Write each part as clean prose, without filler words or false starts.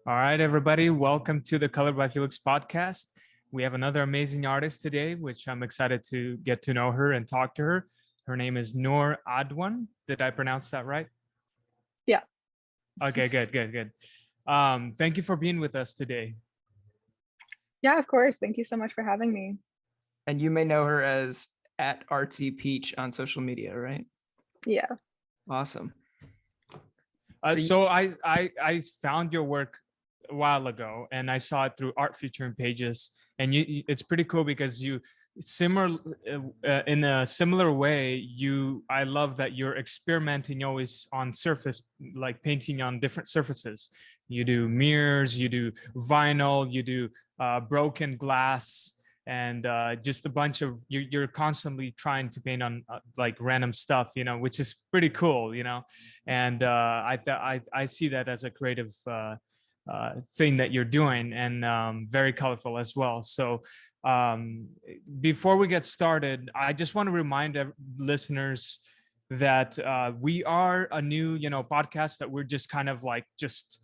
All right, everybody, welcome to the ColorByFeliks podcast. We have another amazing artist today, which I'm excited to get to know her and talk to her. Her name is Noor Adwan. Did I pronounce that right? Yeah. Okay, good. Thank you for being with us today. Yeah, of course. Thank you so much for having me. And you may know her as at Artsy Peach on social media, right? Yeah. Awesome. So I found your work a while ago, and I saw it through art featuring pages, and it's pretty cool because you similar in a similar way. I love that you're experimenting always on surface, like painting on different surfaces. You do mirrors, you do vinyl, you do broken glass, and just a bunch of you're constantly trying to paint on like random stuff, which is pretty cool, and I see that as a creative thing that you're doing, and very colorful as well. So before we get started, I just want to remind listeners that we are a new podcast that we're just kind of like just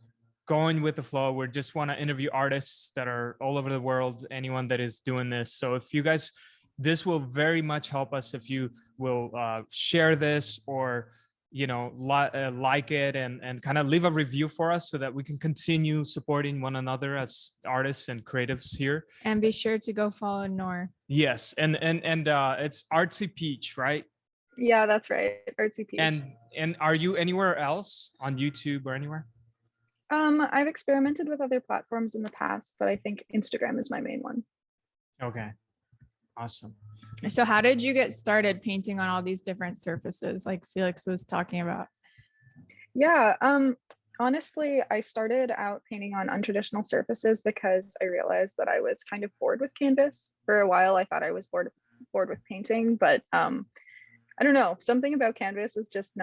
going with the flow. We just want to interview artists that are all over the world, anyone that is doing this. So if you guys, this will very much help us if you will share this, or like it, and kind of leave a review for us so that we can continue supporting one another as artists and creatives here. And be sure to go follow Noor. Yes, and it's Artsy Peach, right? Yeah, that's right. Artsy Peach. And are you anywhere else on YouTube or anywhere? I've experimented with other platforms in the past, but I think Instagram is my main one. Okay. Awesome. So how did you get started painting on all these different surfaces like Felix was talking about? Yeah, honestly, I started out painting on untraditional surfaces because I realized that I was kind of bored with canvas. For a while, I thought I was bored with painting, but I don't know, something about canvas is just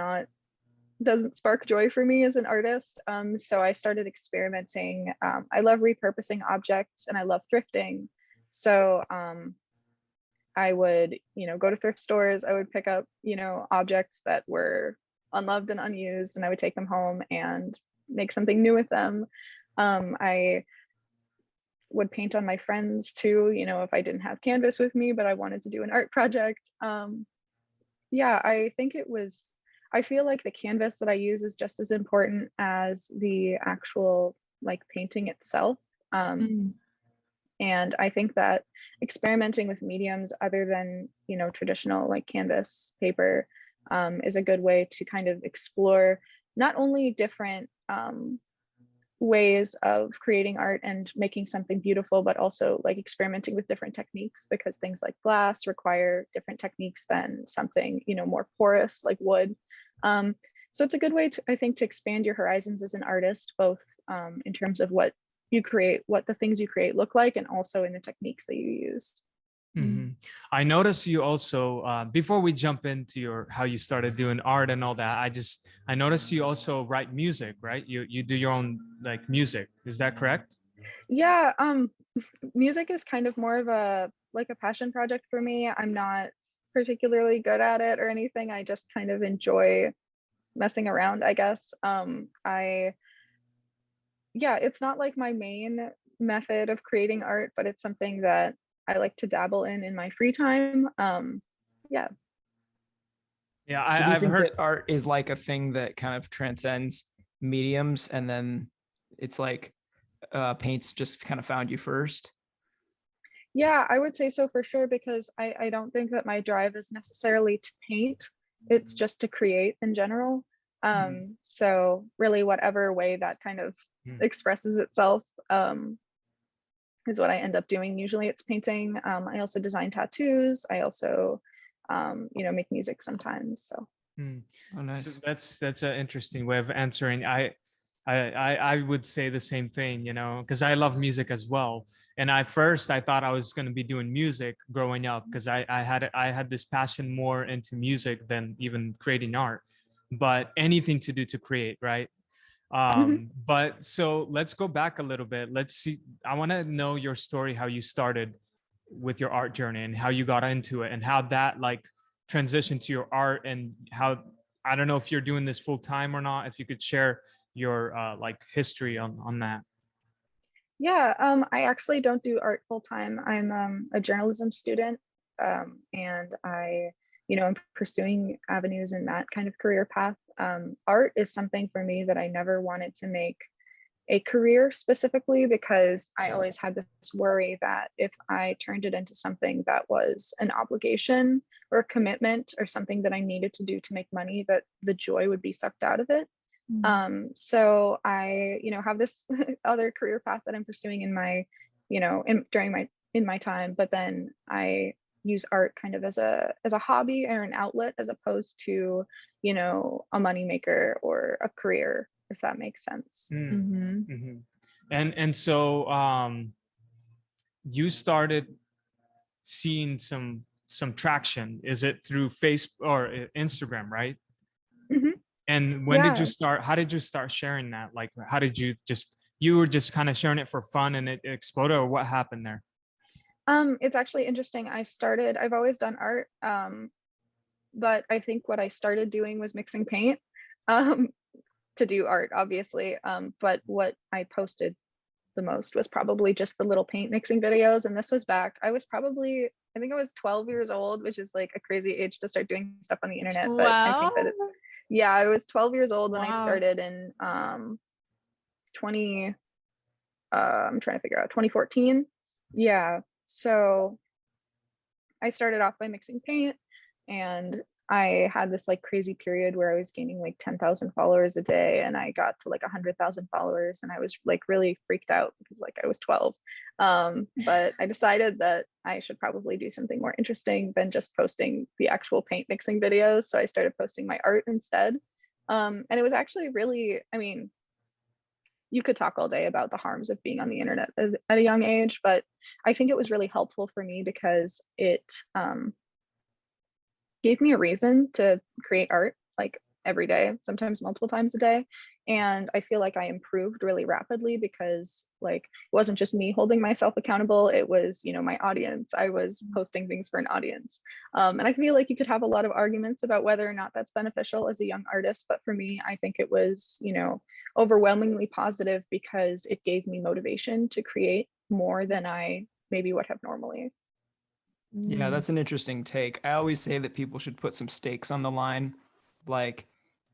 doesn't spark joy for me as an artist. So I started experimenting. I love repurposing objects and I love thrifting. So I would, go to thrift stores. I would pick up, objects that were unloved and unused, and I would take them home and make something new with them. I would paint on my friends too, if I didn't have canvas with me, but I wanted to do an art project. Yeah, I feel like the canvas that I use is just as important as the actual like painting itself. And I think that experimenting with mediums other than, traditional like canvas, paper, is a good way to kind of explore not only different ways of creating art and making something beautiful, but also like experimenting with different techniques, because things like glass require different techniques than something, more porous like wood. So it's a good way to, I think, to expand your horizons as an artist, both in terms of what you create, what the things you create look like, and also in the techniques that you use. Mm-hmm. I noticed you also, before we jump into how you started doing art and all that, I noticed you also write music, right? You do your own like music. Is that correct? Yeah, music is kind of more of a passion project for me. I'm not particularly good at it or anything. I just kind of enjoy messing around, I guess. It's not like my main method of creating art, but it's something that I like to dabble in my free time. Yeah. Yeah, so I've heard that art is like a thing that kind of transcends mediums, and then it's like paint's just kind of found you first. Yeah, I would say so for sure, because I don't think that my drive is necessarily to paint. It's just to create in general. So really whatever way that kind of expresses itself is what I end up doing. Usually it's painting. I also design tattoos. I also, make music sometimes. So. Oh, nice. So that's an interesting way of answering. I would say the same thing, because I love music as well. And I thought I was going to be doing music growing up, because I had this passion more into music than even creating art, but anything to do to create, right? But so let's go back a little bit. Let's see. I want to know your story, how you started with your art journey and how you got into it, and how that like transitioned to your art, and how, I don't know if you're doing this full time or not, if you could share your like history on that. Yeah, I actually don't do art full time. I'm a journalism student, and I, am pursuing avenues in that kind of career path. Art is something for me that I never wanted to make a career specifically, because I always had this worry that if I turned it into something that was an obligation or a commitment or something that I needed to do to make money, that the joy would be sucked out of it. So I, have this other career path that I'm pursuing in my, in my time, but then I use art kind of as a hobby or an outlet, as opposed to, a moneymaker or a career, if that makes sense. And so you started seeing some traction. Is it through Facebook or Instagram, right? And when did you start? How did you start sharing that? Like, how did you were just kind of sharing it for fun and it exploded, or what happened there? It's actually interesting. I've always done art, but I think what I started doing was mixing paint to do art, obviously. But what I posted the most was probably just the little paint mixing videos. And this was back, I think I was 12 years old, which is like a crazy age to start doing stuff on the internet. But I think that I was 12 years old when I started in 2014. Yeah. So I started off by mixing paint, and I had this like crazy period where I was gaining like 10,000 followers a day, and I got to like 100,000 followers, and I was like really freaked out because like I was 12. But I decided that I should probably do something more interesting than just posting the actual paint mixing videos. So I started posting my art instead. And it was actually really, I mean, you could talk all day about the harms of being on the internet at a young age, but I think it was really helpful for me because it gave me a reason to create art like every day, sometimes multiple times a day. And I feel like I improved really rapidly because like it wasn't just me holding myself accountable, it was, my audience. I was posting things for an audience. And I feel like you could have a lot of arguments about whether or not that's beneficial as a young artist, but for me, I think it was, overwhelmingly positive because it gave me motivation to create more than I maybe would have normally. Yeah, that's an interesting take. I always say that people should put some stakes on the line. Like,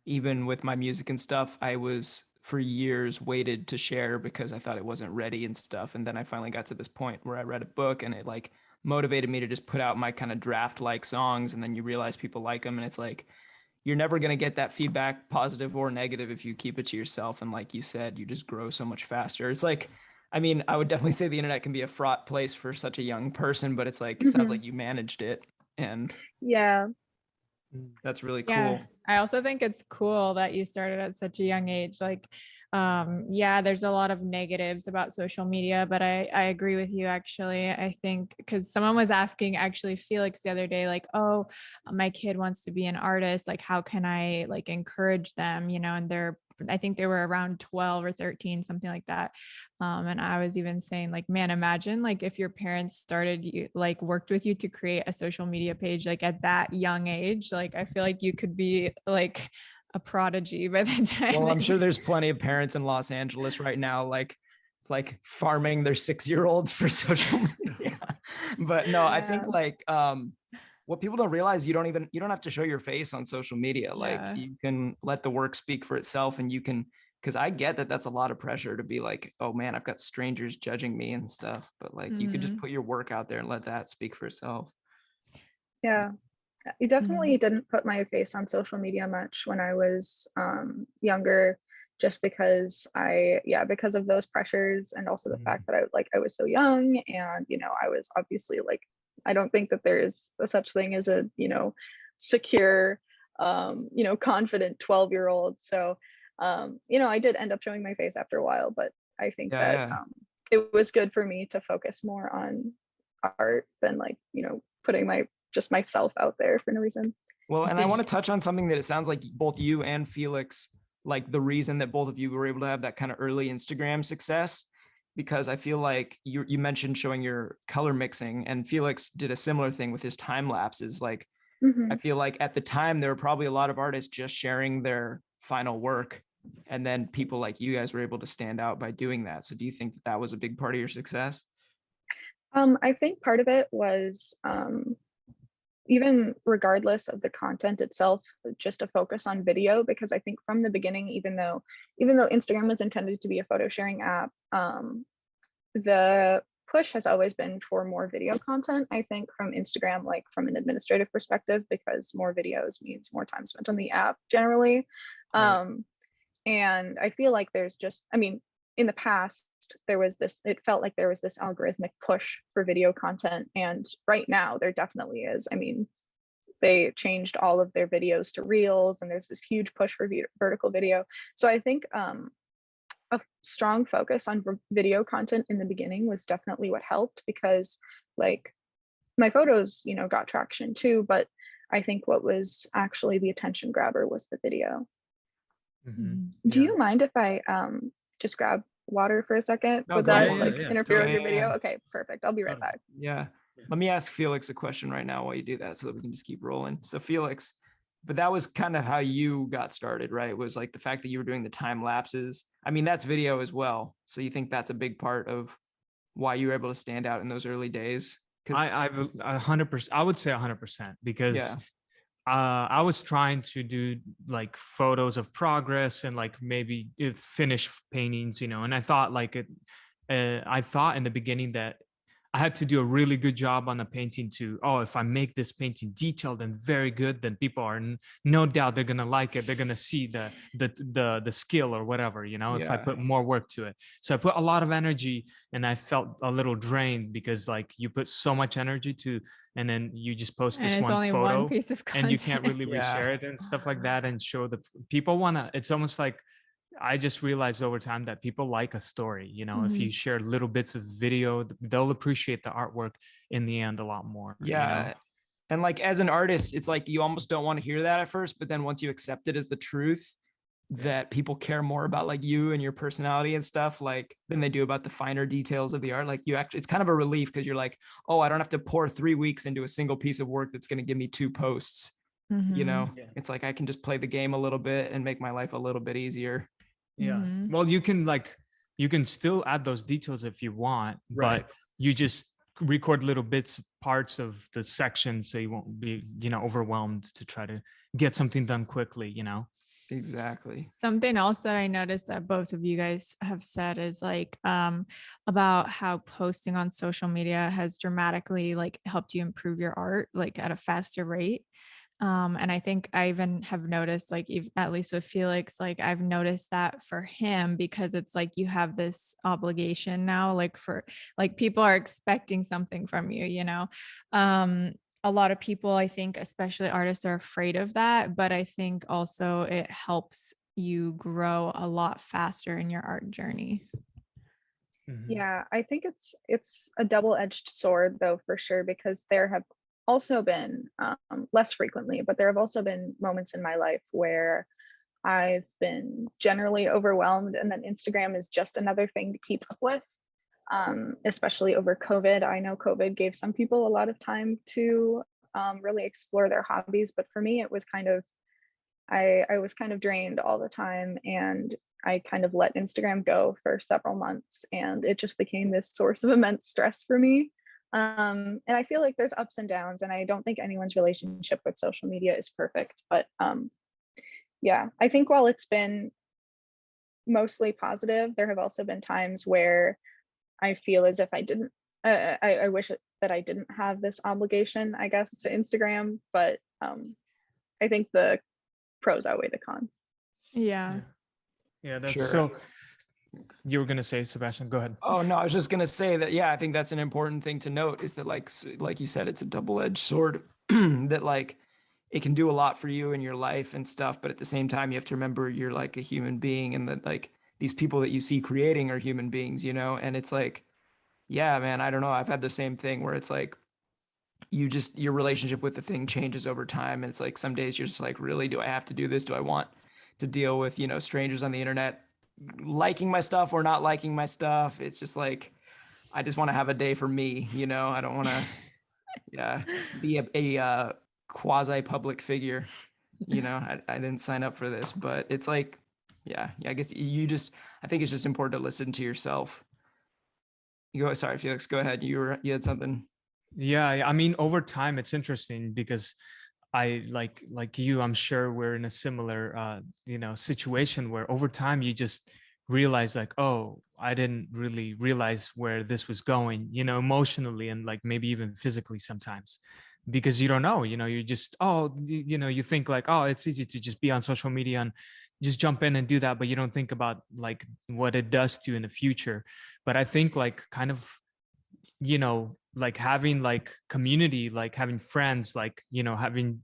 even with my music and stuff, I was for years waited to share because I thought it wasn't ready and stuff. And then I finally got to this point where I read a book and it like motivated me to just put out my kind of draft like songs. And then you realize people like them. And it's like, you're never going to get that feedback, positive or negative, if you keep it to yourself. And like you said, you just grow so much faster. It's like, I mean, I would definitely say the internet can be a fraught place for such a young person, but it's like, it sounds like you managed it. And yeah, that's really cool. Yeah, I also think it's cool that you started at such a young age. Like, there's a lot of negatives about social media, but I agree with you actually. I think because someone was asking actually Felix the other day, like, oh, my kid wants to be an artist. Like, how can I like encourage them, and I think they were around 12 or 13, something like that. And I was even saying like, man, imagine like if your parents started you like worked with you to create a social media page, like at that young age, like I feel like you could be like a prodigy by the time. Well, I'm sure there's plenty of parents in Los Angeles right now, like farming their 6-year-olds for social media. But no, I think like, what people don't realize, you don't have to show your face on social media. Like you can let the work speak for itself, and you can, because I get that that's a lot of pressure to be like, oh man, I've got strangers judging me and stuff. But like you could just put your work out there and let that speak for itself. Yeah, I definitely didn't put my face on social media much when I was younger, just because because of those pressures, and also the fact that I was so young, and I was obviously like, I don't think that there is a such thing as a secure confident 12-year-old. So I did end up showing my face after a while, but I think that it was good for me to focus more on art than like putting myself out there for no reason. Well, and I want to touch on something that it sounds like both you and Felix, like the reason that both of you were able to have that kind of early Instagram success, because I feel like you mentioned showing your color mixing, and Felix did a similar thing with his time lapses. Like, I feel like at the time there were probably a lot of artists just sharing their final work, And then people like you guys were able to stand out by doing that. So do you think that that was a big part of your success? I think part of it was even regardless of the content itself, just a focus on video, because I think from the beginning, even though Instagram was intended to be a photo sharing app, the push has always been for more video content, I think, from Instagram, like from an administrative perspective, because more videos means more time spent on the app generally. Right. And I feel like there's just, I mean, in the past, it felt like there was this algorithmic push for video content. And right now, there definitely is. I mean, they changed all of their videos to reels, and there's this huge push for vertical video. So I think a strong focus on video content in the beginning was definitely what helped, because like my photos, got traction too, but I think what was actually the attention grabber was the video. Do you mind if I just grab water for a second? No, Would go that for it. interfere with your ahead. video? Okay, perfect. I'll be right back. Yeah. Let me ask Felix a question right now while you do that so that we can just keep rolling. So Felix, but that was kind of how you got started, right? It was like the fact that you were doing the time lapses. I mean, that's video as well. So you think that's a big part of why you were able to stand out in those early days? I've 100%. I would say 100%, because I was trying to do like photos of progress and like maybe finished paintings, and I thought I thought in the beginning that I had to do a really good job on the painting if I make this painting detailed and very good, then people are no doubt they're gonna like it. They're gonna see the skill or whatever, if I put more work to it. So I put a lot of energy, and I felt a little drained, because like you put so much energy and then you just post this one photo, piece of content. and you can't really reshare it and stuff like that and show the people it's almost like, I just realized over time that people like a story, if you share little bits of video, they'll appreciate the artwork in the end a lot more. Yeah. And like, as an artist, it's like, you almost don't want to hear that at first, but then once you accept it as the truth, that people care more about like you and your personality and stuff, like than they do about the finer details of the art. Like it's kind of a relief, because you're like, oh, I don't have to pour 3 weeks into a single piece of work that's going to give me 2 posts. It's like, I can just play the game a little bit and make my life a little bit easier. Well, you can still add those details if you want, but you just record little parts of the section, so you won't be overwhelmed to try to get something done quickly. Exactly. Something else that I noticed that both of you guys have said is like about how posting on social media has dramatically like helped you improve your art like at a faster rate. And I think I even have noticed, like, at least with Felix, like I've noticed that for him, because it's like you have this obligation now, like people are expecting something from you, a lot of people, I think, especially artists, are afraid of that. But I think also it helps you grow a lot faster in your art journey. Yeah, I think it's a double-edged sword though, for sure, because there have also been less frequently, but there have also been moments in my life where I've been generally overwhelmed, and then Instagram is just another thing to keep up with, especially over COVID. I know COVID gave some people a lot of time to really explore their hobbies, but for me, it was I was kind of drained all the time, and I kind of let Instagram go for several months, and it just became this source of immense stress for me. And I feel like there's ups and downs, and I don't think anyone's relationship with social media is perfect, but yeah, I think while it's been mostly positive, there have also been times where I feel as if I didn't, I wish that I didn't have this obligation, I guess, to Instagram, but I think the pros outweigh the cons. Yeah, that's sure. So you were going to say, Sebastian, go ahead. Oh, no, I was just going to say that, yeah, I think that's an important thing to note, is that like you said, it's a double-edged sword that like it can do a lot for you in your life and stuff. But at the same time, you have to remember you're like a human being, and that like these people that you see creating are human beings, and it's like, yeah, man, I don't know. I've had the same thing where it's like, your relationship with the thing changes over time. And it's like, some days you're just like, really, do I have to do this? Do I want to deal with, strangers on the internet liking my stuff or not liking my stuff? It's just like, I just want to have a day for me, I don't want to be a quasi public figure. I didn't sign up for this, but it's like, Yeah. I guess I think it's just important to listen to yourself. Sorry, Felix, go ahead. You had something. Yeah, I mean, over time, it's interesting because I like you, I'm sure we're in a similar situation where over time you just realize like, oh, I didn't really realize where this was going, emotionally and like maybe even physically sometimes, because you don't know, you just, you think like, oh, it's easy to just be on social media and just jump in and do that, but you don't think about like what it does to you in the future. But I think like kind of, like having like community, like having friends, like having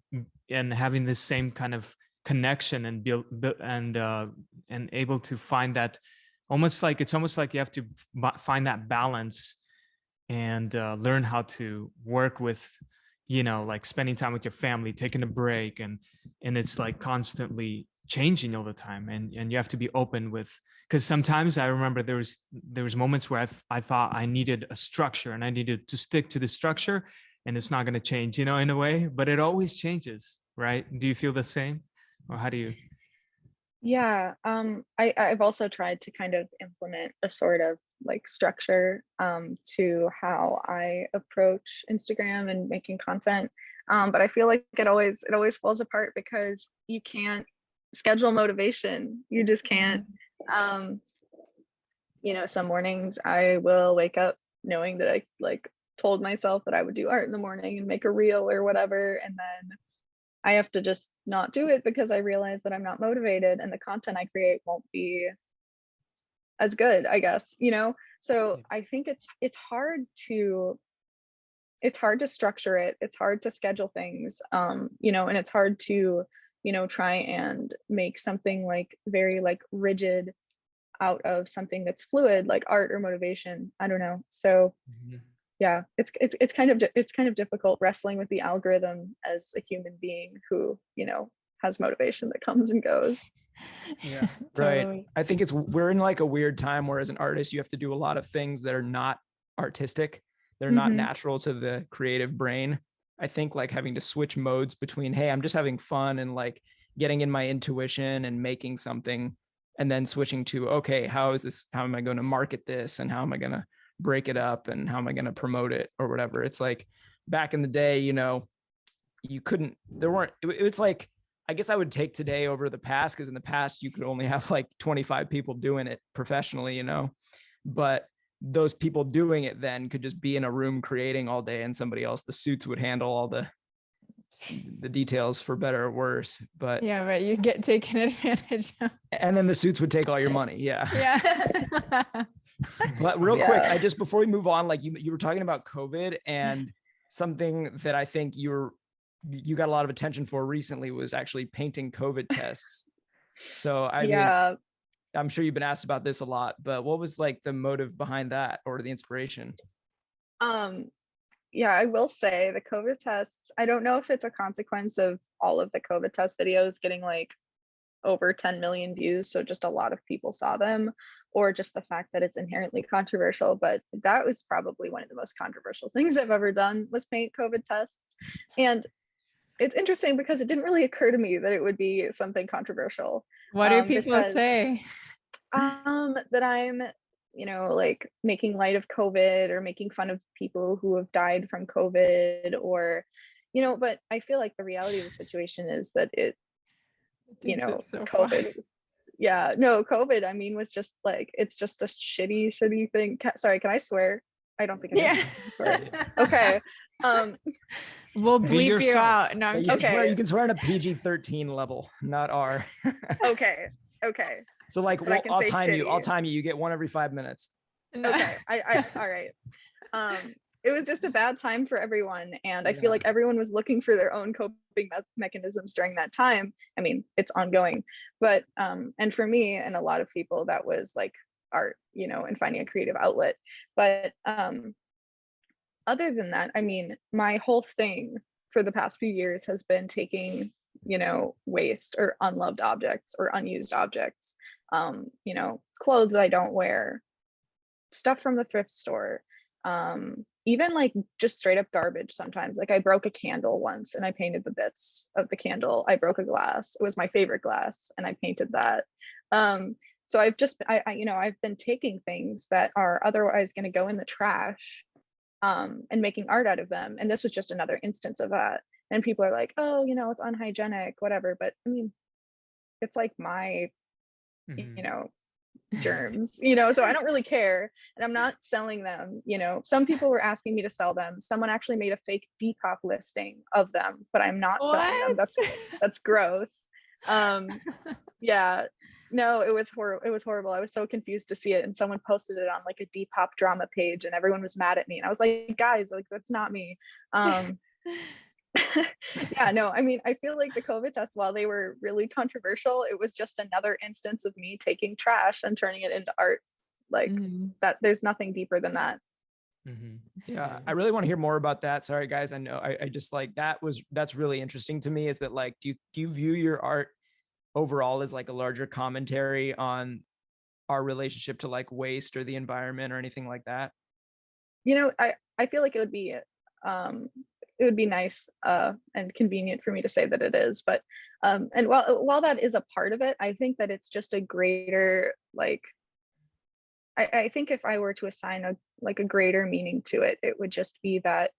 this same kind of connection and build and able to find that, it's almost like you have to find that balance and learn how to work with, like spending time with your family, taking a break, and it's like constantly changing all the time, and you have to be open with, because sometimes I remember there was moments where I thought I needed a structure and I needed to stick to the structure, and it's not going to change, in a way, but it always changes, right? Do you feel the same, or how do you? Yeah, I've also tried to kind of implement a sort of like structure to how I approach Instagram and making content. But I feel like it always falls apart because you can't schedule motivation. You just can't. Some mornings I will wake up knowing that I like told myself that I would do art in the morning and make a reel or whatever, and then I have to just not do it because I realize that I'm not motivated and the content I create won't be as good, I guess, So I think it's hard to structure it. It's hard to schedule things, and it's hard to, try and make something like very like rigid out of something that's fluid, like art or motivation. I don't know. So yeah, it's kind of difficult wrestling with the algorithm as a human being who, has motivation that comes and goes. Yeah. Right. I think we're in like a weird time where as an artist you have to do a lot of things that are not artistic. They're not natural to the creative brain. I think like having to switch modes between, hey, I'm just having fun and like getting in my intuition and making something, and then switching to, okay, how am I going to market this, and how am I going to break it up, and how am I going to promote it or whatever. It's like back in the day, it's like, I guess I would take today over the past, because in the past you could only have like 25 people doing it professionally, but those people doing it then could just be in a room creating all day, and somebody else, the suits, would handle all the details, for better or worse. But yeah, but you get taken advantage of. And then the suits would take all your money. Yeah. Yeah. But real quick, before we move on, like you were talking about COVID, and something that I think you got a lot of attention for recently was actually painting COVID tests. So I mean, I'm sure you've been asked about this a lot, but what was like the motive behind that, or the inspiration? Yeah, I will say the COVID tests, I don't know if it's a consequence of all of the COVID test videos getting like over 10 million views, so just a lot of people saw them, or just the fact that it's inherently controversial, but that was probably one of the most controversial things I've ever done, was paint COVID tests. And it's interesting because it didn't really occur to me that it would be something controversial. What do people say? That I'm, like making light of COVID, or making fun of people who have died from COVID, or, but I feel like the reality of the situation is that COVID, COVID, I mean, was just like, it's just a shitty thing. Sorry, can I swear? I don't think I can swear. Okay. We'll bleep you out. No, you can swear on a PG-13 level, not R. Okay. So like, I'll time you. You get one every 5 minutes. Okay. All right. It was just a bad time for everyone, and I feel like everyone was looking for their own coping mechanisms during that time. I mean, it's ongoing, but and for me and a lot of people, that was like art, and finding a creative outlet. But other than that, I mean, my whole thing for the past few years has been taking, waste or unloved objects or unused objects, clothes I don't wear, stuff from the thrift store, even like just straight up garbage sometimes. Like I broke a candle once and I painted the bits of the candle. I broke a glass. It was my favorite glass and I painted that. So I've just, I've been taking things that are otherwise going to go in the trash, and making art out of them. And this was just another instance of that. And people are like, oh, it's unhygienic, whatever. But I mean, it's like my, germs, so I don't really care. And I'm not selling them. Some people were asking me to sell them. Someone actually made a fake Depop listing of them, but I'm not selling them. That's gross. Yeah, no, it was horrible. I was so confused to see it, and someone posted it on like a Depop drama page, and everyone was mad at me, and I was like, guys, like, that's not me. Yeah, no, I mean, I feel like the COVID tests, while they were really controversial, it was just another instance of me taking trash and turning it into art. Like that, there's nothing deeper than that. Yeah, I really want to hear more about that. Sorry, guys. I know I just like that's really interesting to me, is that like, do you view your art overall as like a larger commentary on our relationship to like waste or the environment or anything like that? I feel like it would be nice and convenient for me to say that it is, but and while that is a part of it, I think that it's just a greater, like, I think if I were to assign a greater meaning to it, it would just be that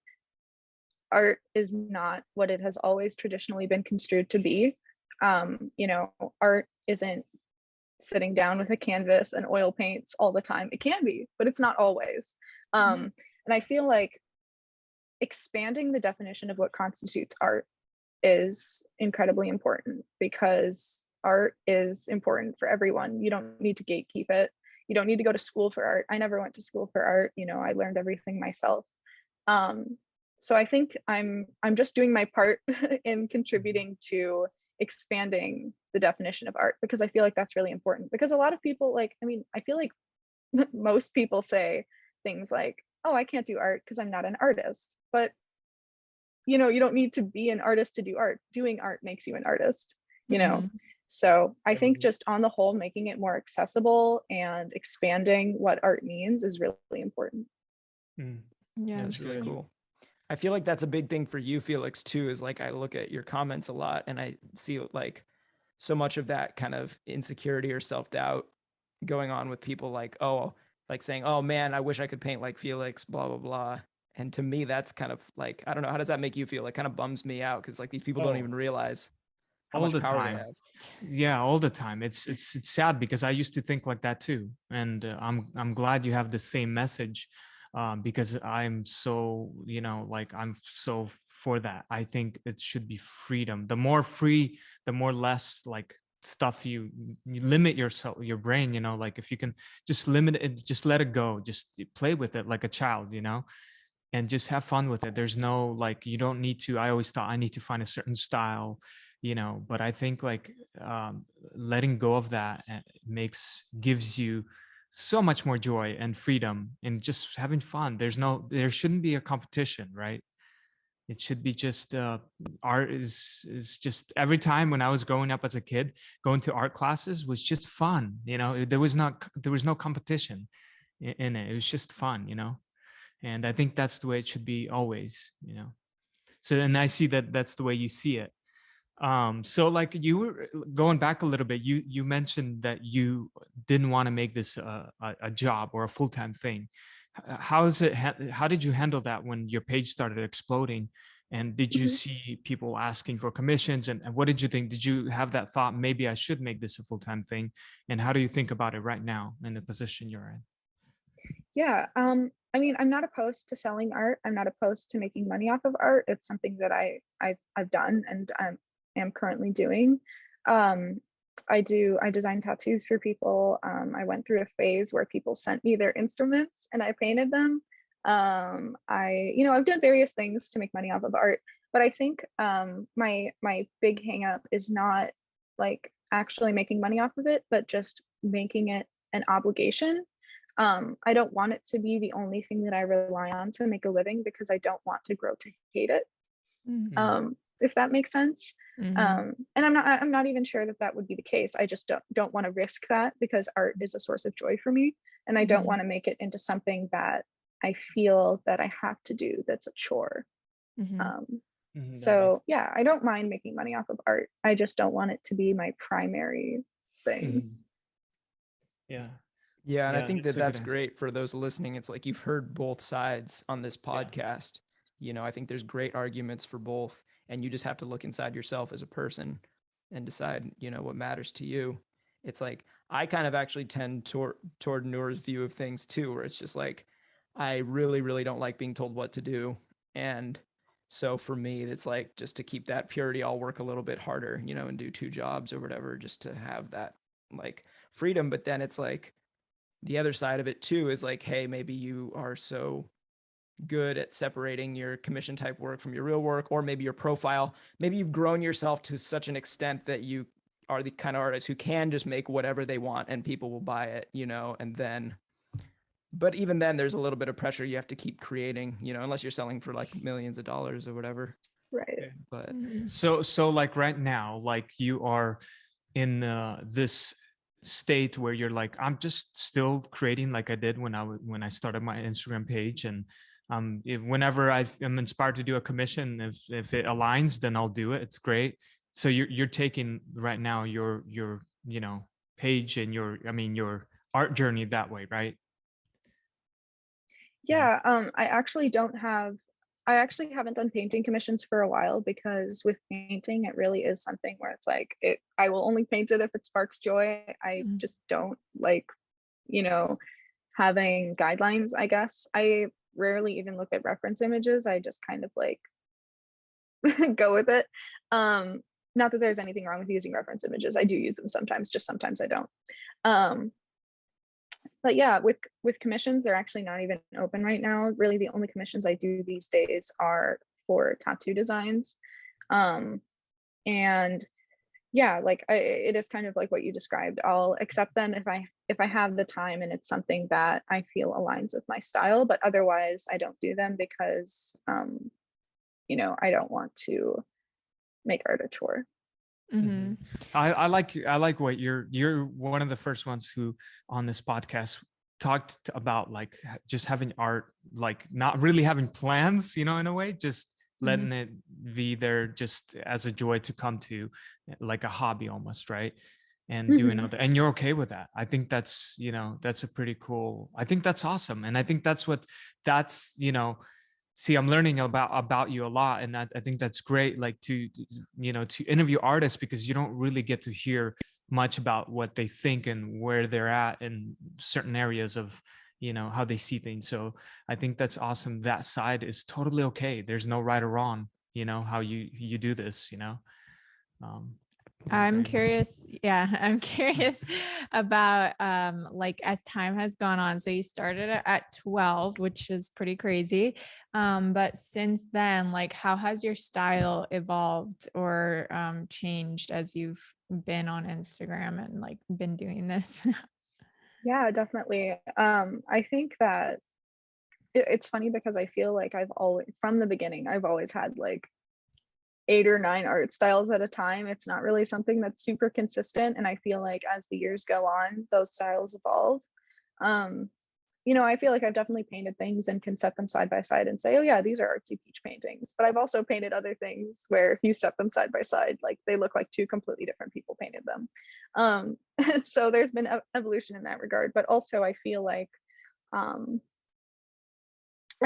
art is not what it has always traditionally been construed to be. Art isn't sitting down with a canvas and oil paints all the time. It can be, but it's not always. And I feel like expanding the definition of what constitutes art is incredibly important, because art is important for everyone. You don't need to gatekeep it. You don't need to go to school for art. I never went to school for art. I learned everything myself. So I think I'm just doing my part in contributing to expanding the definition of art, because I feel like that's really important. Because a lot of people, I feel like most people say things like, oh, I can't do art because I'm not an artist. But you don't need to be an artist to do art. Doing art makes you an artist, So I think just on the whole, making it more accessible and expanding what art means is really important. Yeah, that's really cool. I feel like that's a big thing for you, Felix, too, is like, I look at your comments a lot and I see like so much of that kind of insecurity or self-doubt going on with people, like, oh, like saying, oh man, I wish I could paint like Felix, blah, blah, blah. And to me, that's kind of like, I don't know, how does that make you feel? It kind of bums me out, because like these people don't even realize how much power they have. Yeah, all the time. It's sad, because I used to think like that too. And I'm glad you have the same message, because I'm so, I'm so for that. I think it should be freedom. The more free, the more less like stuff you limit yourself, your brain, like if you can just limit it, just let it go, just play with it like a child, and just have fun with it. There's no, like, you don't need to, I always thought I need to find a certain style, but I think like letting go of that gives you so much more joy and freedom and just having fun. There shouldn't be a competition, right? It should be just art is just, every time when I was growing up as a kid, going to art classes was just fun. There was no competition in it. It was just fun, and I think that's the way it should be always, So, and I see that that's the way you see it. So like, you were going back a little bit, you mentioned that you didn't want to make this a job or a full-time thing. How did you handle that when your page started exploding? And did you see people asking for commissions? And what did you think? Did you have that thought, maybe I should make this a full-time thing? And how do you think about it right now in the position you're in? Yeah, I mean, I'm not opposed to selling art. I'm not opposed to making money off of art. It's something that I've done and am currently doing. I design tattoos for people. I went through a phase where people sent me their instruments and I painted them. I've done various things to make money off of art, but I think my big hang up is not like actually making money off of it, but just making it an obligation. I don't want it to be the only thing that I rely on to make a living, because I don't want to grow to hate it. If that makes sense. And I'm not even sure that would be the case. I just don't want to risk that, because art is a source of joy for me, and I don't want to make it into something that I feel that I have to do that's a chore. So yeah, I don't mind making money off of art. I just don't want it to be my primary thing. Yeah, and I think that's great for those listening. It's like you've heard both sides on this podcast. You know, I think there's great arguments for both, and you just have to look inside yourself as a person and decide, you know, what matters to you. It's like I kind of actually tend toward Noor's view of things too, where it's just like I really, really don't like being told what to do. And so for me, it's like just to keep that purity, I'll work a little bit harder, you know, and do 2 jobs or whatever, just to have that like freedom. But then it's like the other side of it too is like, hey, maybe you are so good at separating your commission type work from your real work, or maybe your profile, maybe you've grown yourself to such an extent that you are the kind of artist who can just make whatever they want and people will buy it, you know, and then, but even then there's a little bit of pressure you have to keep creating, you know, unless you're selling for like millions of dollars or whatever. Right. But so like right now, like you are in this state where you're like, I'm just still creating like I did when I started my Instagram page, and whenever I'm inspired to do a commission, if it aligns, then I'll do it. It's great. So you're taking right now your you know page and your art journey that way, right? Yeah, I actually haven't done painting commissions for a while, because with painting, it really is something where it's like, I will only paint it if it sparks joy. I just don't like, you know, having guidelines, I guess. I rarely even look at reference images. I just kind of like go with it. Not that there's anything wrong with using reference images. I do use them sometimes, just sometimes I don't. But yeah, with commissions, they're actually not even open right now. Really, the only commissions I do these days are for tattoo designs. And yeah, like it is kind of like what you described. I'll accept them if I have the time and it's something that I feel aligns with my style, but otherwise I don't do them because you know, I don't want to make art a chore. I like what you're one of the first ones who on this podcast talked about like just having art, like not really having plans, you know, in a way, just letting it be there just as a joy to come to, like a hobby almost, right? And doing other, and you're okay with that. I think that's, you know, that's a pretty cool, I think that's awesome. And I think that's, you know, see, I'm learning about you a lot, and I think that's great, like to, you know, to interview artists, because you don't really get to hear much about what they think and where they're at in certain areas of, you know, how they see things. So I think that's awesome. That side is totally okay. There's no right or wrong, you know, how you do this, you know. I'm curious. Yeah, I'm curious about like as time has gone on. So you started at 12, which is pretty crazy. But since then, like how has your style evolved or changed as you've been on Instagram and like been doing this? Yeah, definitely. I think that it's funny because I feel like from the beginning, I've always had like 8 or 9 art styles at a time. It's not really something that's super consistent. And I feel like as the years go on, those styles evolve. You know, I feel like I've definitely painted things and can set them side by side and say, oh yeah, these are artsy peach paintings. But I've also painted other things where if you set them side by side, like they look like 2 completely different people painted them. So there's been evolution in that regard. But also I feel like I'm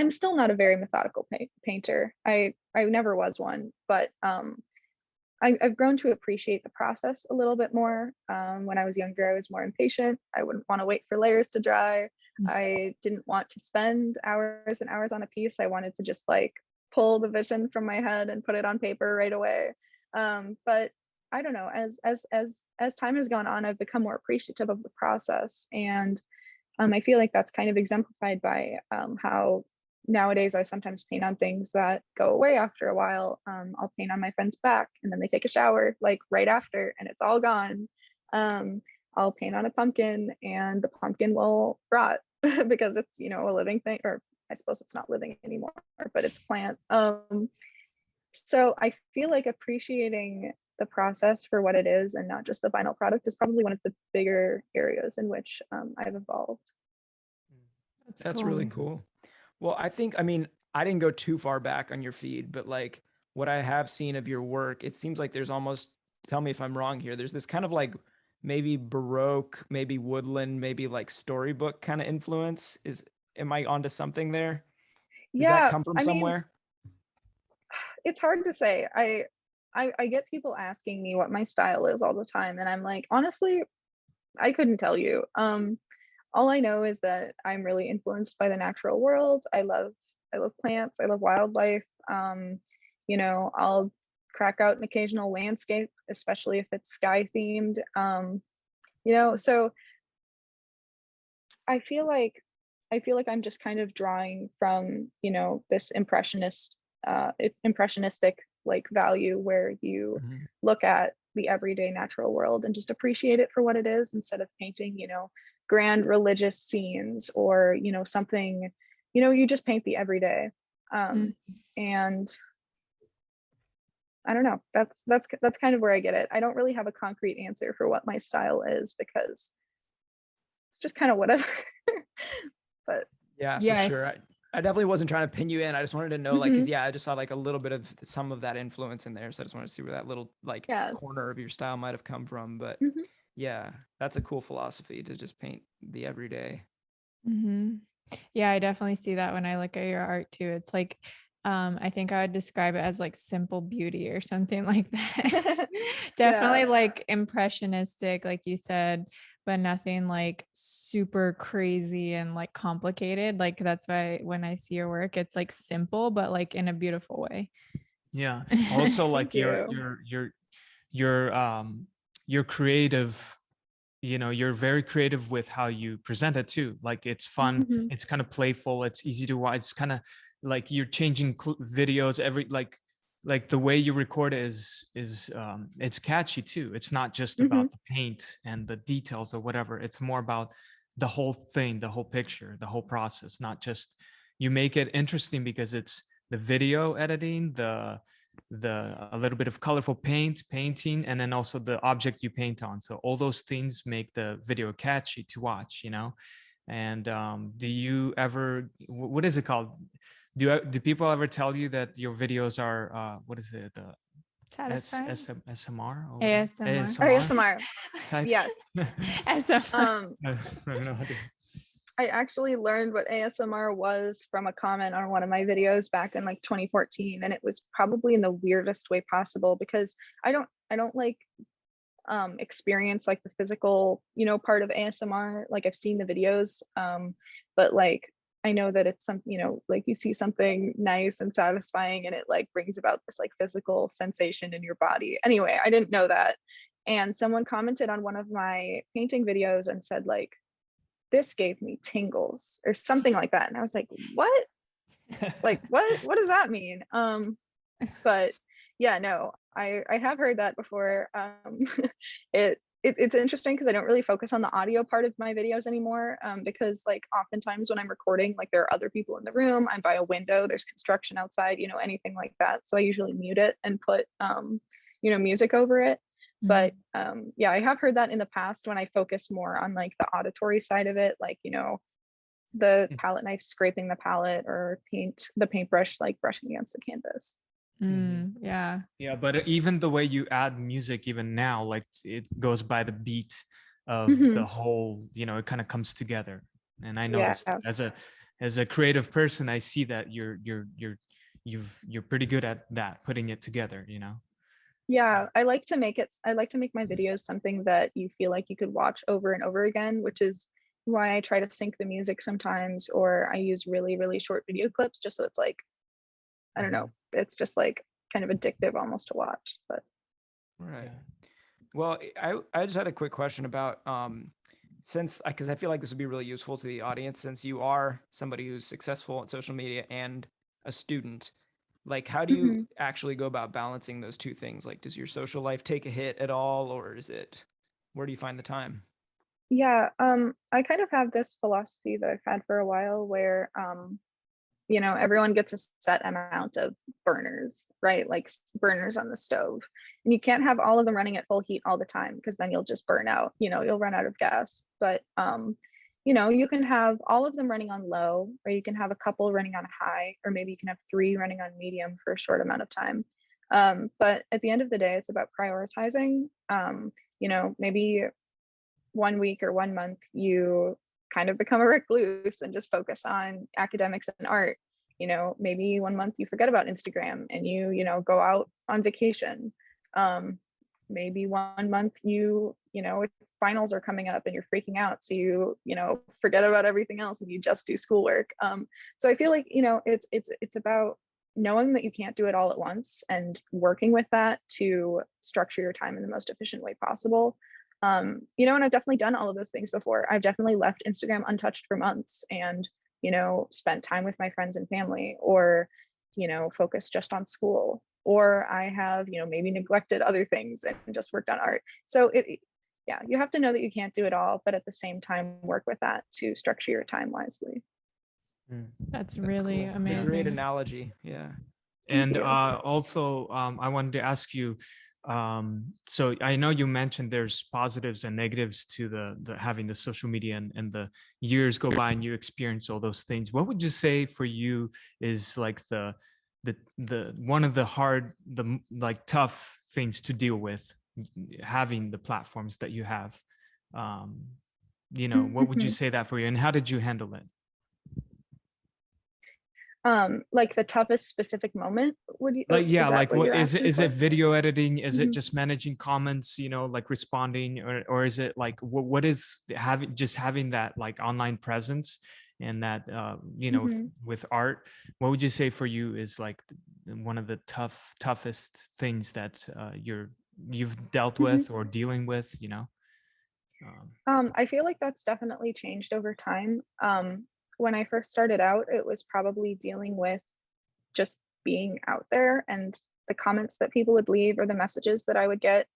still not a very methodical painter. I never was one, but I've grown to appreciate the process a little bit more. When I was younger, I was more impatient. I wouldn't want to wait for layers to dry. I didn't want to spend hours and hours on a piece. I wanted to just like pull the vision from my head and put it on paper right away. But I don't know, as time has gone on, I've become more appreciative of the process. And I feel like that's kind of exemplified by how nowadays I sometimes paint on things that go away after a while. I'll paint on my friend's back and then they take a shower like right after and it's all gone. I'll paint on a pumpkin and the pumpkin will rot because it's, you know, a living thing, or I suppose it's not living anymore, but it's plant. So I feel like appreciating the process for what it is and not just the final product is probably one of the bigger areas in which I've evolved. That's cool. Really cool. Well, I mean, I didn't go too far back on your feed, but like what I have seen of your work, it seems like there's almost, tell me if I'm wrong here, there's this kind of like maybe Baroque, maybe woodland, maybe like storybook kind of influence. Am I onto something there? Does that Yeah, come from I mean, somewhere? it's hard to say. I get people asking me what my style is all the time, and I'm like, honestly, I couldn't tell you. All I know is that I'm really influenced by the natural world. I love plants. I love wildlife. You know, I'll crack out an occasional landscape, especially if it's sky themed. You know, so I feel like I'm just kind of drawing from, you know, this impressionistic like value where you Mhm. look at the everyday natural world and just appreciate it for what it is instead of painting, you know, grand religious scenes or, you know, something, you know, you just paint the everyday. Mm. And I don't know, that's kind of where I get it. I don't really have a concrete answer for what my style is because it's just kind of whatever. But Yeah, for Yeah, sure. I definitely wasn't trying to pin you in. I just wanted to know, like, mhm, cause yeah, I just saw like a little bit of some of that influence in there. So I just wanted to see where that little like yeah. corner of your style might have come from. But Mhm. yeah, that's a cool philosophy to just paint the everyday. hmm Yeah, I definitely see that when I look at your art too. It's like, I think I would describe it as like simple beauty or something like that. Yeah. Definitely like impressionistic, like you said, but nothing like super crazy and like complicated. Like that's why when I see your work, it's like simple, but like in a beautiful way. Yeah. Also, Thank like you. your your creative, you know, you're very creative with how you present it too. Like it's fun, Mhm. it's kind of playful, it's easy to watch. It's kind of like you're changing videos every like the way you record it is it's catchy too. It's not just Mhm. about the paint and the details or whatever. It's more about the whole thing, the whole picture, the whole process. Not just, you make it interesting because it's the video editing, the a little bit of colorful painting, and then also the object you paint on. So all those things make the video catchy to watch, you know. And do you ever, what is it called, do people ever tell you that your videos are what is it, the Satisfying. SMR or whatever, ASMR. ASMR ASMR. type? Yes. ASMR. Um, I don't know how to. I actually learned what ASMR was from a comment on one of my videos back in like 2014, and it was probably in the weirdest way possible because I don't like experience like the physical, you know, part of ASMR. Like I've seen the videos, but like I know that it's some, you know, like you see something nice and satisfying and it like brings about this like physical sensation in your body. Anyway, I didn't know that. And someone commented on one of my painting videos and said like, this gave me tingles or something like that. And I was like, what? Like what does that mean? But yeah, no, I have heard that before. It's interesting because I don't really focus on the audio part of my videos anymore, because like oftentimes when I'm recording, like there are other people in the room, I'm by a window, there's construction outside, you know, anything like that. So I usually mute it and put you know, music over it. But yeah, I have heard that in the past when I focus more on like the auditory side of it, like, you know, the palette knife scraping the palette or the paintbrush like brushing against the canvas. Yeah. Yeah, but even the way you add music, even now, like it goes by the beat of Mhm. the whole, you know, it kind of comes together. And I Yeah. noticed that as a creative person, I see that you're pretty good at that, putting it together, you know. Yeah, I like to make my videos something that you feel like you could watch over and over again, which is why I try to sync the music sometimes, or I use really, really short video clips just so it's like, I don't Mhm. know, it's just like kind of addictive almost to watch. But Right. Yeah. Well, I just had a quick question about since because I feel like this would be really useful to the audience since you are somebody who's successful on social media and a student. Like, how do you mhm. actually go about balancing those two things? Like, does your social life take a hit at all, or is it where do you find the time? Yeah, I kind of have this philosophy that I've had for a while where you know, everyone gets a set amount of burners, right? Like burners on the stove. And you can't have all of them running at full heat all the time because then you'll just burn out, you know, you'll run out of gas. But you know, you can have all of them running on low, or you can have a couple running on high, or maybe you can have 3 running on medium for a short amount of time. But at the end of the day, it's about prioritizing. You know, maybe 1 week or 1 month, you kind of become a recluse and just focus on academics and art. You know, maybe 1 month you forget about Instagram and you know, go out on vacation. Maybe 1 month you know, if finals are coming up and you're freaking out, so you know, forget about everything else and you just do schoolwork. So I feel like, you know, it's about knowing that you can't do it all at once and working with that to structure your time in the most efficient way possible. You know, and I've definitely done all of those things before. I've definitely left Instagram untouched for months and, you know, spent time with my friends and family, or, you know, focused just on school, or I have, you know, maybe neglected other things and just worked on art. So yeah, you have to know that you can't do it all, but at the same time, work with that to structure your time wisely. That's really cool. amazing. Great analogy. Yeah. And also, I wanted to ask you, so I know you mentioned there's positives and negatives to the having the social media, and the years go by and you experience all those things. What would you say for you is like the one of the hard, like tough things to deal with having the platforms that you have? You know, what would you say that for you, and how did you handle it? Like the toughest specific moment, would you like, yeah, like what is it? Is for? it video editing? Is it just managing comments, you know, like responding, or is it like what is having that like online presence and that you know, with art? What would you say for you is like one of the toughest things that you've dealt with or dealing with, you know? I feel like that's definitely changed over time. When I first started out, it was probably dealing with just being out there and the comments that people would leave or the messages that I would get.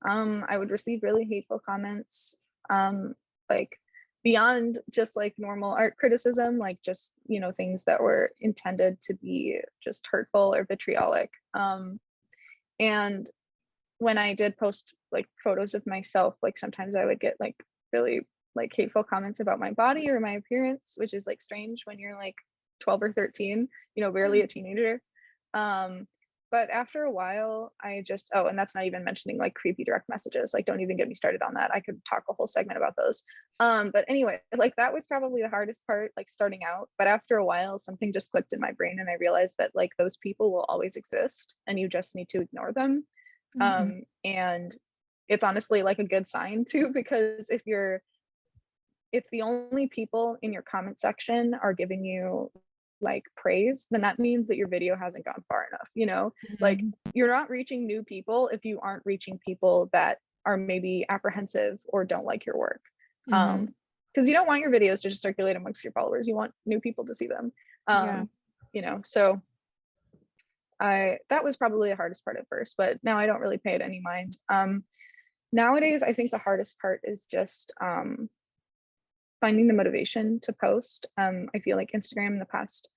I would receive really hateful comments, like beyond just like normal art criticism, like just, you know, things that were intended to be just hurtful or vitriolic. And when I did post like photos of myself, like sometimes I would get like really like hateful comments about my body or my appearance, which is like strange when you're like 12 or 13, you know, barely a teenager. But after a while, I just, oh, and that's not even mentioning like creepy direct messages. Like, don't even get me started on that. I could talk a whole segment about those. But anyway, like that was probably the hardest part, like starting out. But after a while, something just clicked in my brain and I realized that like those people will always exist and you just need to ignore them. And it's honestly like a good sign too, because if the only people in your comment section are giving you like praise, then that means that your video hasn't gone far enough, you know? Like you're not reaching new people if you aren't reaching people that are maybe apprehensive or don't like your work. Because you don't want your videos to just circulate amongst your followers. You want new people to see them. You know, so that was probably the hardest part at first, but now I don't really pay it any mind. Nowadays, I think the hardest part is just finding the motivation to post. I feel like Instagram in the past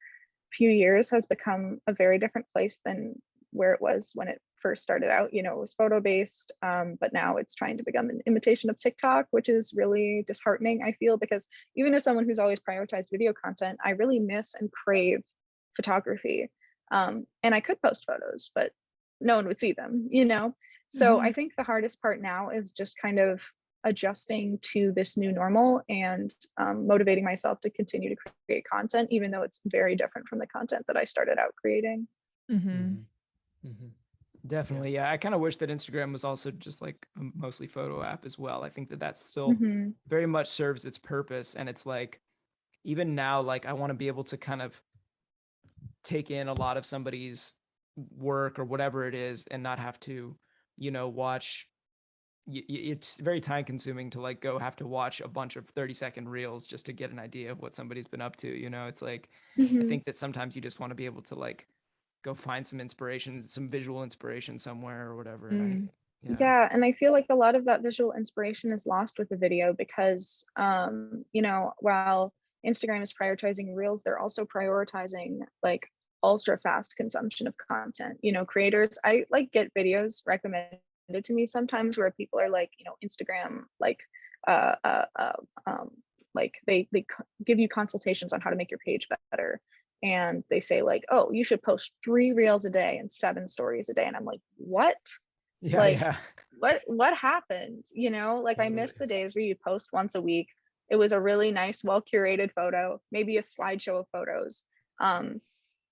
few years has become a very different place than where it was when it first started out. You know, it was photo based, but now it's trying to become an imitation of TikTok, which is really disheartening, I feel, because even as someone who's always prioritized video content, I really miss and crave photography. And I could post photos, but no one would see them, you know? So I think the hardest part now is just kind of adjusting to this new normal and motivating myself to continue to create content, even though it's very different from the content that I started out creating. Definitely. Yeah. I kind of wish that Instagram was also just like a mostly photo app as well. I think that that's still very much serves its purpose. And it's like, even now, like I want to be able to kind of take in a lot of somebody's work or whatever it is and not have to, you know, watch. It's very time consuming to like go have to watch a bunch of 30-second reels just to get an idea of what somebody's been up to. You know, it's like, I think that sometimes you just want to be able to like go find some inspiration, some visual inspiration somewhere or whatever. Yeah, and I feel like a lot of that visual inspiration is lost with the video because, you know, while Instagram is prioritizing reels, they're also prioritizing like ultra fast consumption of content. You know, creators, I like get videos recommended to me sometimes where people are like, you know, Instagram like like they give you consultations on how to make your page better. And they say like, oh, you should post 3 reels a day and 7 stories a day. And I'm like, what? Yeah, Like, yeah. what happened? You know, like I miss the days where you post once a week. It was a really nice, well curated photo, maybe a slideshow of photos. And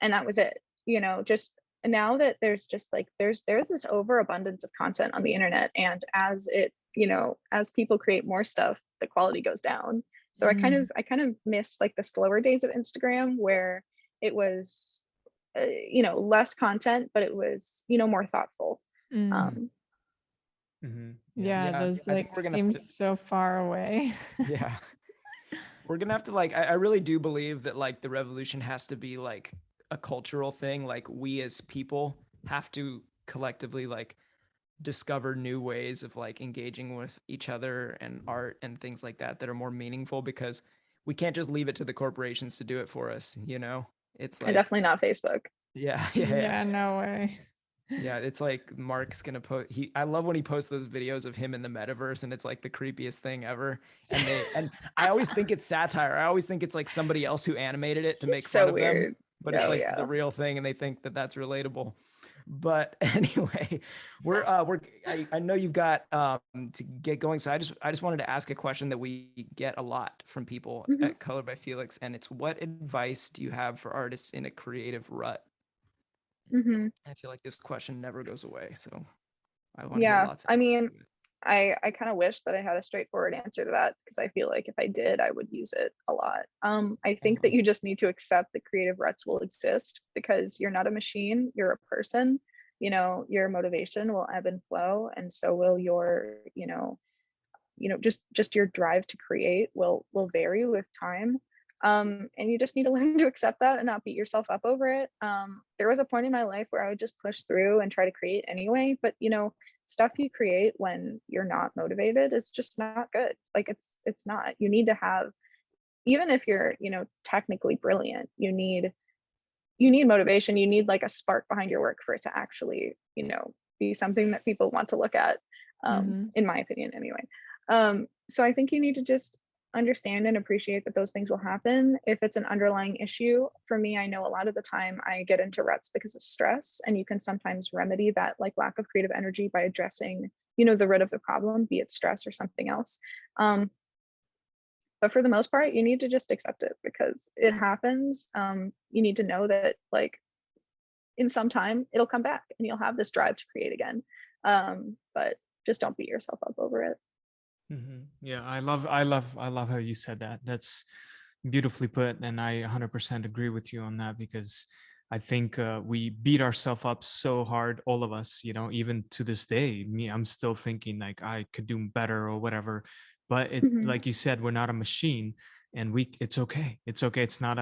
that was it. You know, just now that there's just like there's this overabundance of content on the internet, and as it, you know, as people create more stuff, the quality goes down. So I kind of miss like the slower days of Instagram where it was you know, less content, but it was, you know, more thoughtful. Mm. Yeah, those I think like we're gonna seem have to, so far away. yeah. We're gonna have to like, I really do believe that like the revolution has to be like a cultural thing. Like we as people have to collectively like discover new ways of like engaging with each other and art and things like that that are more meaningful, because we can't just leave it to the corporations to do it for us, you know? It's And like, definitely not Facebook. yeah. Yeah, no way. Yeah, it's like Mark's gonna post. I love when he posts those videos of him in the metaverse, and it's like the creepiest thing ever. And I always think it's satire. I always think it's like somebody else who animated it to make fun So of them, weird. but it's like Yeah. the real thing, and they think that that's relatable. But anyway, I know you've got to get going, so I just wanted to ask a question that we get a lot from people at Color by Felix, and it's, what advice do you have for artists in a creative rut? I feel like this question never goes away, so I want to hear Yeah, lots of I mean, I kind of wish that I had a straightforward answer to that, because I feel like if I did, I would use it a lot. I think that you just need to accept that creative ruts will exist, because you're not a machine, you're a person. You know, your motivation will ebb and flow, and so will your, you know, just your drive to create will vary with time. And you just need to learn to accept that and not beat yourself up over it. There was a point in my life where I would just push through and try to create anyway, but you know, stuff you create when you're not motivated is just not good. Like it's not. You need to have, even if you're, you know, technically brilliant, you need motivation. You need like a spark behind your work for it to actually, you know, be something that people want to look at. In my opinion anyway. So I think you need to just understand and appreciate that those things will happen. If it's an underlying issue, for me, I know a lot of the time I get into ruts because of stress, and you can sometimes remedy that like lack of creative energy by addressing, you know, the root of the problem, be it stress or something else. But for the most part, you need to just accept it because it happens. You need to know that like in some time it'll come back and you'll have this drive to create again. But just don't beat yourself up over it. Yeah, I love how you said that. That's beautifully put, and I 100% agree with you on that, because I think we beat ourselves up so hard, all of us, you know, even to this day. I'm still thinking like I could do better or whatever, but it, like you said, we're not a machine, and it's okay. It's okay. It's not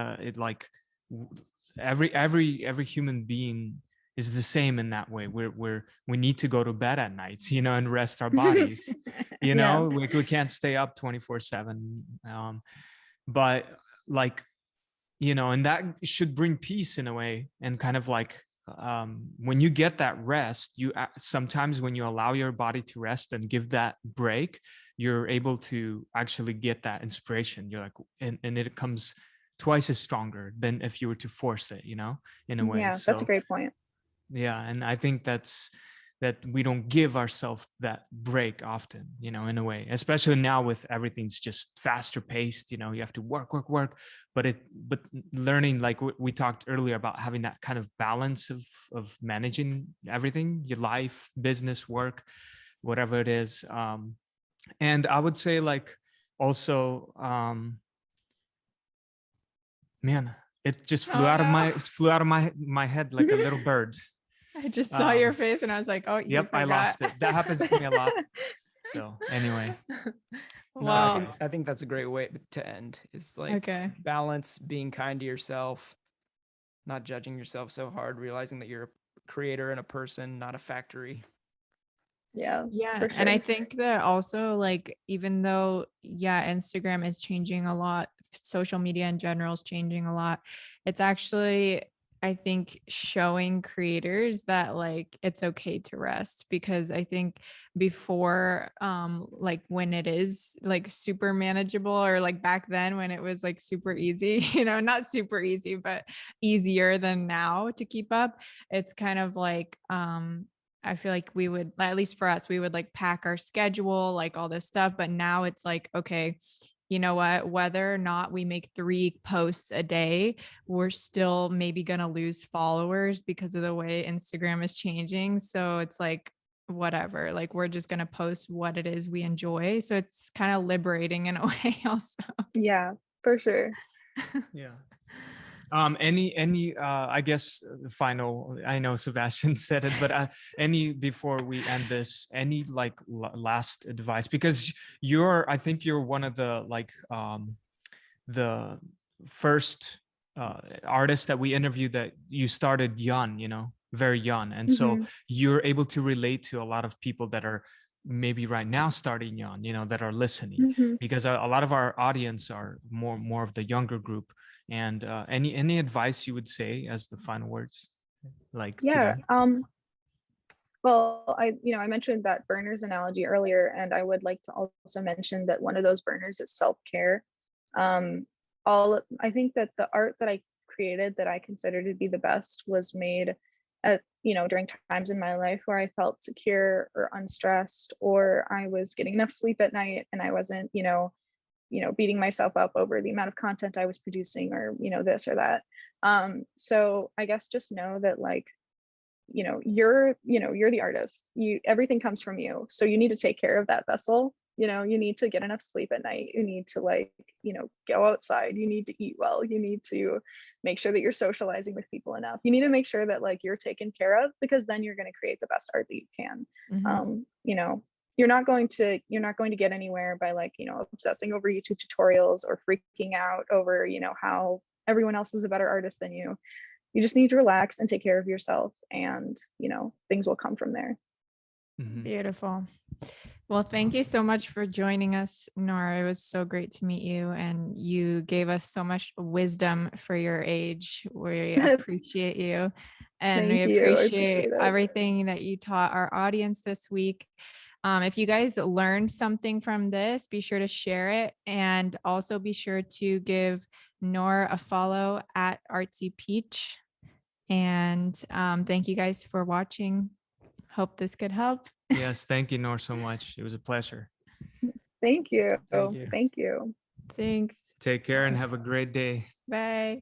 every human being is the same in that way. We need to go to bed at night, you know, and rest our bodies. You know, we can't stay up 24/7. But like, you know, and that should bring peace in a way, and kind of like when you get that rest, you sometimes when you allow your body to rest and give that break, you're able to actually get that inspiration. You're like, and it comes twice as stronger than if you were to force it, you know, in a way. Yeah, So that's a great point. yeah, and I think that we don't give ourselves that break often, you know, in a way, especially now with everything's just faster paced, you know, you have to work, but learning, like we talked earlier about having that kind of balance of managing everything, your life, business, work, whatever it is. And I would say like also, man, it just flew out of my head like a little bird. I just saw your face and I was like, oh, yep, I lost it. That happens to me a lot. So anyway. Well, I think that's a great way to end. It's like balance, being kind to yourself, not judging yourself so hard, realizing that you're a creator and a person, not a factory. Yeah. Sure. And I think that also, like, even though Instagram is changing a lot, social media in general is changing a lot, it's actually I think showing creators that like it's okay to rest, because I think before like when it is like super manageable, or like back then when it was like super easy, you know, not super easy but easier than now to keep up, it's kind of like I feel like we would, at least for us, we would like pack our schedule, like all this stuff. But now it's like, okay, you know what, whether or not we make 3 posts a day, we're still maybe going to lose followers because of the way Instagram is changing. So it's like, whatever, like we're just going to post what it is we enjoy. So it's kind of liberating in a way also. Yeah, for sure. Yeah. Any I guess the final, I know Sebastian said it, but any, before we end this, any like last advice, because I think you're one of the like the first artists that we interviewed that you started young, you know, very young, and so you're able to relate to a lot of people that are maybe right now starting young, you know, that are listening, because a lot of our audience are more of the younger group. And any advice you would say as the final words, like Yeah. today? Well, I mentioned that burners analogy earlier, and I would like to also mention that one of those burners is self-care. I think that the art that I created that I consider to be the best was made at, during times in my life where I felt secure or unstressed, or I was getting enough sleep at night and I wasn't, beating myself up over the amount of content I was producing, or, this or that. So I guess just know that, like, you're the artist. Everything comes from you. So you need to take care of that vessel. You need to get enough sleep at night. You need to, like, go outside. You need to eat well. You need to make sure that you're socializing with people enough. You need to make sure that, like, you're taken care of, because then you're going to create the best art that you can. You're not going to get anywhere by, like, obsessing over YouTube tutorials or freaking out over, how everyone else is a better artist than you. You just need to relax and take care of yourself, and things will come from there. Beautiful. Well, thank you so much for joining us, Noor. It was so great to meet you, and you gave us so much wisdom for your age. We appreciate you, and we appreciate everything that you taught our audience this week. If you guys learned something from this, be sure to share it, and also be sure to give Noor a follow at Artsy Peach. And thank you guys for watching. Hope this could help. Yes, thank you, Noor, so much. It was a pleasure. Thank you. Thank you. Thanks. Take care and have a great day. Bye.